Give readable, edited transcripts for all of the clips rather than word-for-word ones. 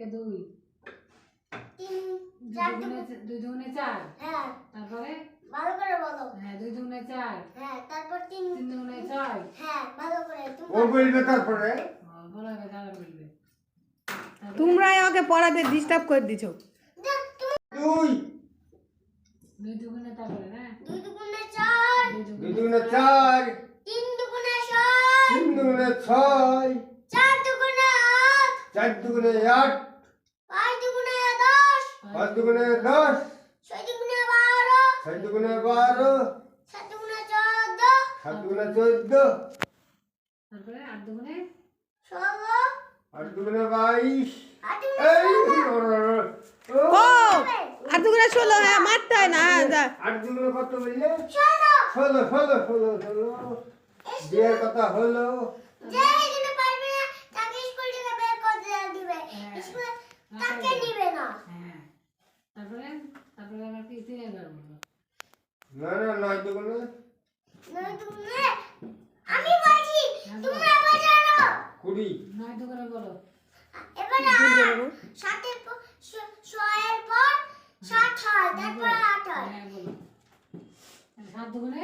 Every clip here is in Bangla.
একে 2 3 2 দুগুণে 4 হ্যাঁ তারপরে ভালো করে বলো হ্যাঁ 2 দুগুণে 4 হ্যাঁ তারপর 3 দুগুণে 6 হ্যাঁ ভালো করে ও বলবে তারপরে বলা হবে যারা বলবে তোমরাই ওকে পড়াতে ডিস্টার্ব করে দিছো। 2 2 দুগুণে তারপরে না 2 দুগুণে 4 2 দুগুণে 4 3 দুগুণে 6 3 দুগুণে 6 4 দুগুণে 8 4 দুগুণে 8 5 দুগুণে 10 5 দুগুণে 10 6 দুগুণে 12 6 দুগুণে 12 7 দুগুণে 14 7 দুগুণে 14 তারপরে 8 দুগুণে 16 8 দুগুণে 22 8 এই ও আর দুগুণে 16 হ্যাঁ মারতে হয় না। 8 দুগুণে কত বললে 16 16 বিয়ের কথা হলো যে এখানে পারবে না তাকে স্কুল থেকে বের করে দিবে স্কুল তাকে নিবে না হ্যাঁ তারপরে আবার কি 3 এর বলবো না না 9 দুগুণে নয় দুগুণে আমি বলছি তোমরা বোঝানো 20 9 দুগুণে বলো এবার 7 এর পর 6 এর পর 7 হয় তারপর 8 হয় হ্যাঁ বলো 7 দুগুণে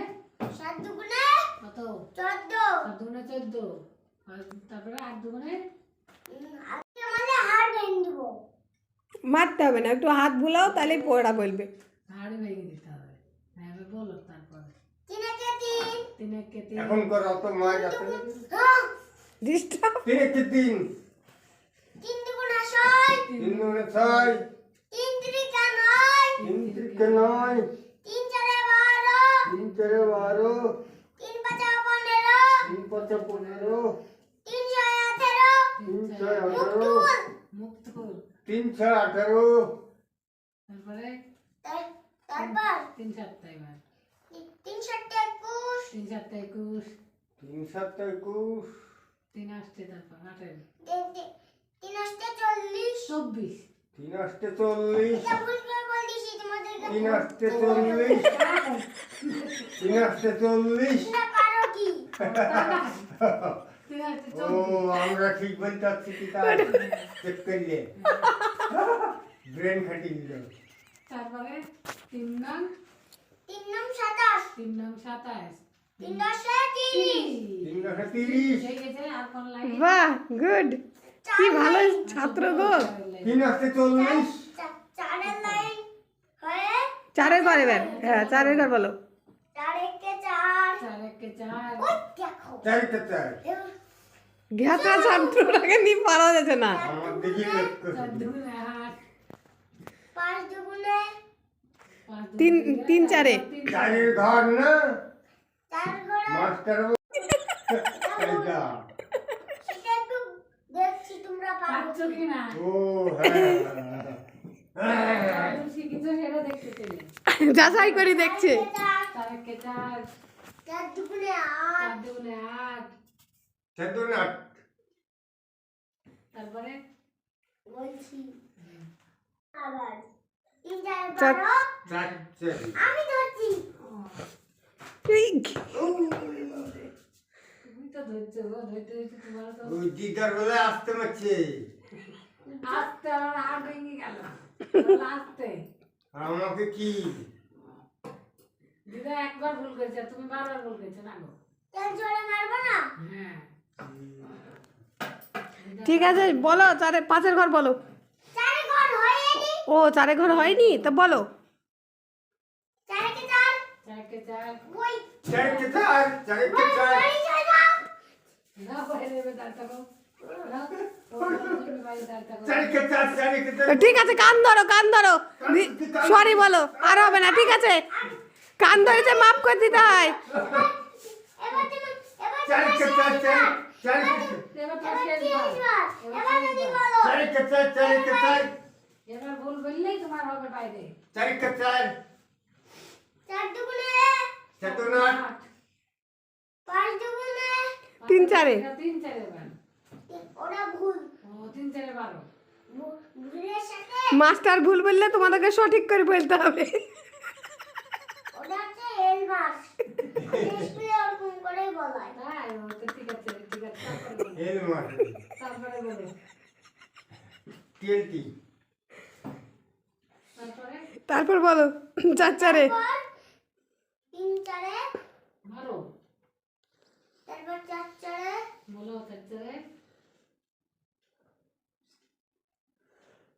7 দুগুণে কত 14 7 দুগুণে 14 আর তারপরে 8 দুগুণে আজকে আমাদের হাড় ভেঙে দিব মারতে হবে না, একটু হাত বুলাও তাহলেই পড়া বলবে। হাড়ি ভেঙে দিতে হবে হ্যাঁ এবার বলো তারপরে 3 একে 3 3 একে 3 এখন করো তো মা যাচ্ছে হ্যাঁ ডিস্টার্ব 3 কে 3 3 দুগুণে 6 3 দুগুণে 6 3 ত্রিকে 9 3 ত্রিকে 9 3 চারে 12 3 চারে 12 3 পাঁচে 15 3 পাঁচে 15 3 ছয় 18 3 ছয় 18 মুক্ত কর 3 ছয় 18 তারপরে তারপর 3 7 এবার 3 সাতটা 21 3 7 21 3 7 21 3 আসছে তারপর 8 3 আটটা 40 24 3 আসতে 40 এটা ভুল করে বলছি তোমাদেরকে 3 আসতে 40 3 আসতে 40 না পারো কি 3 আসছে ও 24 আমরা ঠিক বলতে পারছি কি তা চেক করলে ব্রেন খাটি দিল তারপরে 3 নং 3 নং 27 3 নং 27 3 দশে 30 3 আসতে 30 হয়ে গেছে আর কোন লাইন বাহ গুড, কি ভালো ছাত্র গো। 3 আসতে 40 চারের লাইন হয়ে 4 ঘর এবার, হ্যাঁ 4 ঘর বলো। 4 একে 4 4 একে 4 ওই দেখো 4 কে 4 ঘেটা ছাত্রটাকে নিয়ে পারা যাচ্ছে না। আমার দিকে লক্ষ্য 4 দুগুণে 8 5 দুগুণে 3 4 চারের ঘর না 4 ঘরে মাস্টার এইটা সেটা একটু দেখছি তোমরা পারো পাচ্ছ কি না ও হ্যাঁ শিখিছো সেটা দেখতে পেলে যাচাই করে দেখছে। 4 একে 4 4 দুগুণে 4 8 দুগুণে 8 চোদ্দ না তারপরে বলছি আবার 3 4 চার- 12 যাচ্ছে আমি ধরছি এই তুমি তো ধরছো গো ধরতে ধরতে তোমার তো ওই দিদার বলে আসতে মারছে আস্তে আমার হাত ভেঙে গেল আস্তে আর আমাকে কি দিদা একবার ভুল করেছে আর তুমি বারবার ভুল করেছো না গো তেল জোরে মারবো না হ্যাঁ ঠিক আছে বলো, 5 ঘর বলো। 4 ঘর হয়নি ও 4 ঘর হয়নি তো বলো। 4 একে 4 4 একে 4 ওই চার কে চার চার কে চার বাড়ি চলে যাও না বাইরে দেবে দাঁড়টা গো না তুমি বাইরে দাঁড়টা গো চার কে চার চার কে চার ঠিক আছে কান ধরো সরি বলো, আর হবে না, ঠিক আছে কান ধরেছে মাফ করে দিতে হয়। এবার তুমি চার কে চার চার চার এবার তো এবার শেষ বার। এবার যদি বলো চার কে চার চার কে চার এবার ভুল বললেই তোমার হবে বাইরে চার কে চার 4 দুগুণে চোদ্দ না 5 দুগুণে 3 4 3 4 এবার ওটা ভুল ও 3 4 12 ভুলের সাথে মাস্টার ভুল বললে তোমাদেরকে সঠিক করে বলতে হবে। ওটা হচ্ছে এলমাস স্কুলে ওরকম করেই বলায় তাই ও তো ঠিক আছে তারপরে বলো এল মার তারপরে বলো টিএলটি। তারপরে তারপর বলো 4 4-এ। তারপর 3 4-এ, ধরো তারপর 4 4-এ, বলো তারপরে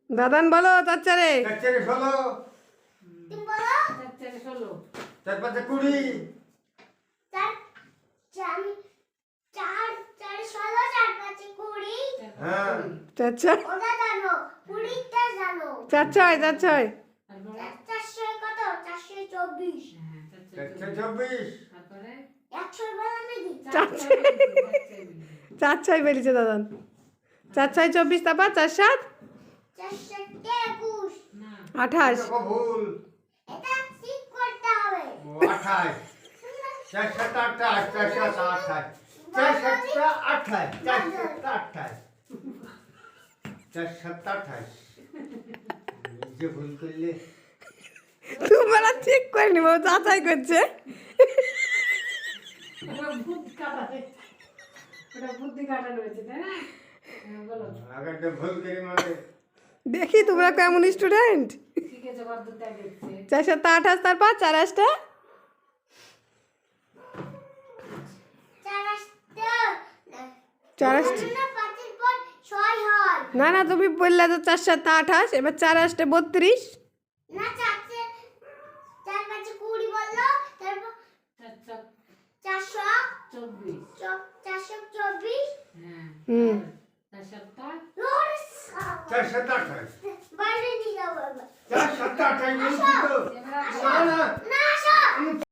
দাদান বলো 4 4-এ। 4 4-এ 16, তুমি বলো। তারপরে 16 4 5-এ 20, 4 4 4 4 16, 4 5 20। হ্যাঁ। 4 4 ওটা জানো, 20টা জানো। 4 6 4 6। তারপরে 400 কত? 424। হ্যাঁ 4 24, তারপরে 100 বলা নাকি? 4 6 বেরিয়েছে দাদান। 4 6 24, তারপর 4 7 421। না 28। দেখো ভুল। এটা ঠিক করতে হবে। ও 28, 4 7 28, 4 7 28, 4 7 28, 4 7 28, 4 7 28। এই যে ভুল করলে। তোমরা ঠিক করে নিব, যাচাই করছে। ওটা বুদ্ধি কাটা রয়েছে। ওটা বুদ্ধি কাটা রয়েছে তাই না? হ্যাঁ, বলো আগেরটা ভুল করি মানে দেখি তোমরা কেমন স্টুডেন্ট। শিখেছে কতটা দেখছে 4 7 28, তারপর 4 8-টা 4 8। না, 5-এর পর 6 হয়। না না, তুমি বললে তো 4 7 28, এবার 4 8-টে 32। না, 4 5 20 বললো, তারপর 424 424। হ্যাঁ হুম। 4 7টা লোস 4 7 28, বাইরে দিয়ে যাবো এবার। 4 7 28 বলছি।